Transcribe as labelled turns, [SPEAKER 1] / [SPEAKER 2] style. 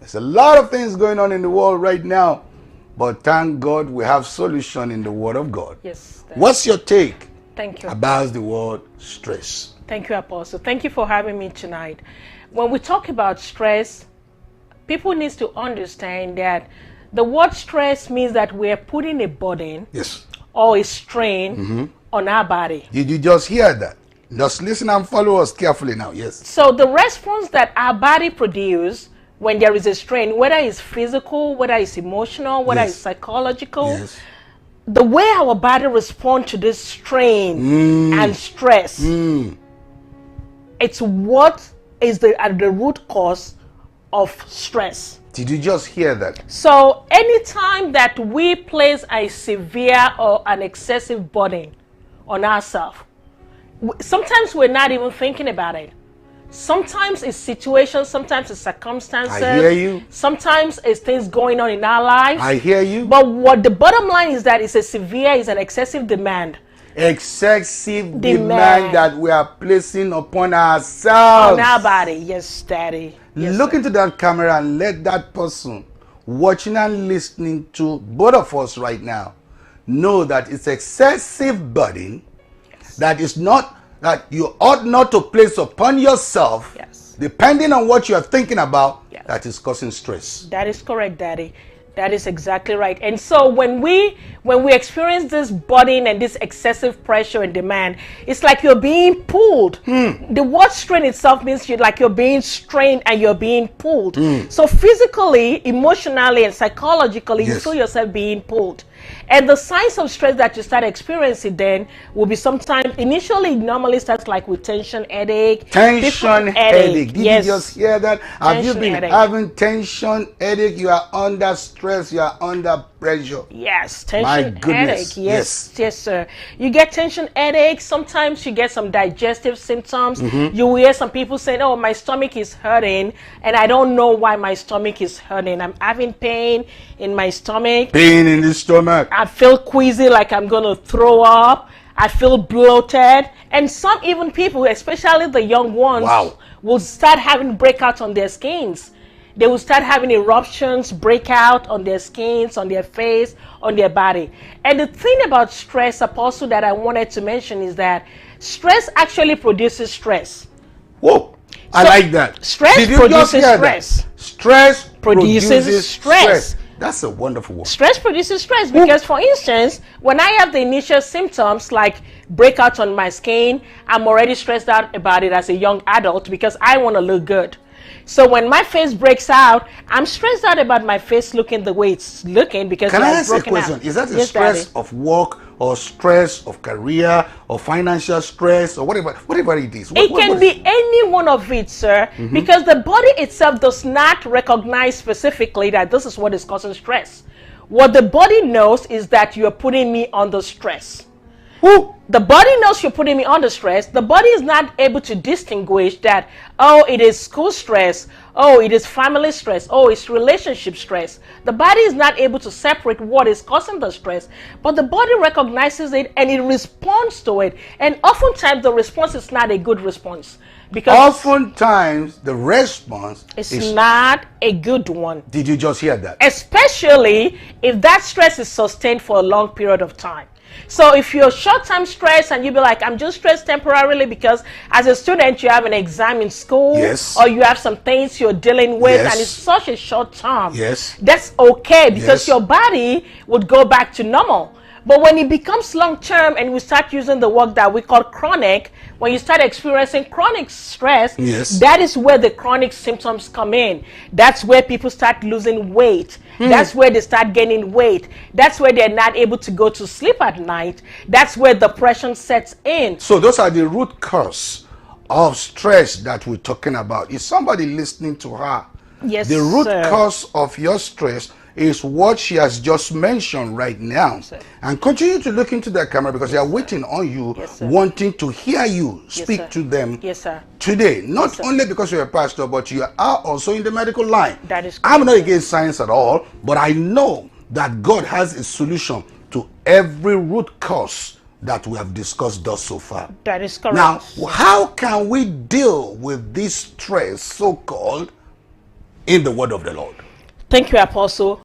[SPEAKER 1] There's a lot of things going on in the world right now, but thank God we have solution in the Word of God.
[SPEAKER 2] Yes.
[SPEAKER 1] What's your take
[SPEAKER 2] Thank you
[SPEAKER 1] about the word stress?
[SPEAKER 2] Thank you, Apostle. Thank you for having me tonight. When we talk about stress, people need to understand that the word stress means that we're putting a burden
[SPEAKER 1] Yes.
[SPEAKER 2] or a strain on our body.
[SPEAKER 1] Did you just hear that? Just listen and follow us carefully now. Yes.
[SPEAKER 2] So the response that our body produces when there is a strain, whether it's physical, whether it's emotional, whether it's psychological,
[SPEAKER 1] Yes.
[SPEAKER 2] the way our body responds to this strain and stress, it's what is at the root cause of stress.
[SPEAKER 1] Did you just hear that?
[SPEAKER 2] So anytime that we place a severe or an excessive burden on ourselves, sometimes we're not even thinking about it. Sometimes it's situations, sometimes it's circumstances.
[SPEAKER 1] I hear you.
[SPEAKER 2] Sometimes it's things going on in our lives.
[SPEAKER 1] I hear you.
[SPEAKER 2] But what the bottom line is that it's a severe, it's an excessive demand.
[SPEAKER 1] Excessive demand that we are placing upon ourselves.
[SPEAKER 2] On our body. Yes, Daddy. Yes,
[SPEAKER 1] Look into that camera and let that person watching and listening to both of us right now know that it's excessive burden that is not, that you ought not to place upon yourself, depending on what you are thinking about, that is causing stress.
[SPEAKER 2] That is correct, Daddy. That is exactly right. And so when we experience this burden and this excessive pressure and demand, it's like you're being pulled. The word strain itself means you're being strained and you're being pulled. So physically, emotionally, and psychologically, you feel yourself being pulled. And the signs of stress that you start experiencing then will be sometimes, initially, it normally starts like with tension, headache.
[SPEAKER 1] Tension, headache. Did you just hear that? Have you been
[SPEAKER 2] headache.
[SPEAKER 1] having tension, headache? You are under stress, you are under pressure.
[SPEAKER 2] Yes, tension,
[SPEAKER 1] My goodness.
[SPEAKER 2] headache. Yes, sir. You get tension, headache. Sometimes you get some digestive symptoms. You will hear some people saying, oh, my stomach is hurting, and I don't know why my stomach is hurting. I'm having pain in my stomach.
[SPEAKER 1] Pain in the stomach.
[SPEAKER 2] I feel queasy, like I'm going to throw up. I feel bloated. And some even people, especially the young ones, will start having breakouts on their skins. They will start having eruptions, breakout on their skins, on their face, on their body. And the thing about stress, Apostle, that I wanted to mention is that stress actually produces stress.
[SPEAKER 1] Whoa, I like that.
[SPEAKER 2] Stress produces stress.
[SPEAKER 1] Stress
[SPEAKER 2] produces stress.
[SPEAKER 1] That's a wonderful word.
[SPEAKER 2] Stress produces stress because, for instance, when I have the initial symptoms like breakouts on my skin, I'm already stressed out about it as a young adult because I want to look good. So when my face breaks out, I'm stressed out about my face looking the way it's looking because
[SPEAKER 1] Can I
[SPEAKER 2] it's
[SPEAKER 1] ask
[SPEAKER 2] broken
[SPEAKER 1] a question?
[SPEAKER 2] out.
[SPEAKER 1] Is that a
[SPEAKER 2] Yes,
[SPEAKER 1] stress
[SPEAKER 2] Daddy.
[SPEAKER 1] of work or stress of career or financial stress or whatever it is?
[SPEAKER 2] It can be any one of it, sir, because the body itself does not recognize specifically that this is what is causing stress. What the body knows is that you're putting me under stress. The body knows you're putting me under stress. The body is not able to distinguish that, oh, it is school stress, oh, it is family stress, oh, it's relationship stress. The body is not able to separate what is causing the stress, but the body recognizes it and it responds to it. And oftentimes the response is not a good response. Because
[SPEAKER 1] oftentimes the response
[SPEAKER 2] is not a good one.
[SPEAKER 1] Did you just hear that?
[SPEAKER 2] Especially if that stress is sustained for a long period of time. So if you're short-term stress and you be like, I'm just stressed temporarily because as a student you have an exam in school, or you have some things you're dealing with, and it's such a short term, that's okay because your body would go back to normal. But when it becomes long-term and we start using the word that we call chronic, when you start experiencing chronic stress, that is where the chronic symptoms come in. That's where people start losing weight. That's where they start gaining weight. That's where they're not able to go to sleep at night. That's where depression sets in.
[SPEAKER 1] So those are the root cause of stress that we're talking about. Is somebody listening to her?
[SPEAKER 2] Yes,
[SPEAKER 1] the root cause of your stress is what she has just mentioned right now. And continue to look into that camera because they are waiting on you, wanting to hear you speak to them today. Not only because you're a pastor, but you are also in the medical line.
[SPEAKER 2] That is correct.
[SPEAKER 1] I'm not against science at all, but I know that God has a solution to every root cause that we have discussed thus so far.
[SPEAKER 2] That is correct.
[SPEAKER 1] Now, how can we deal with this stress, so-called, in the word of the Lord.
[SPEAKER 2] Thank you, Apostle.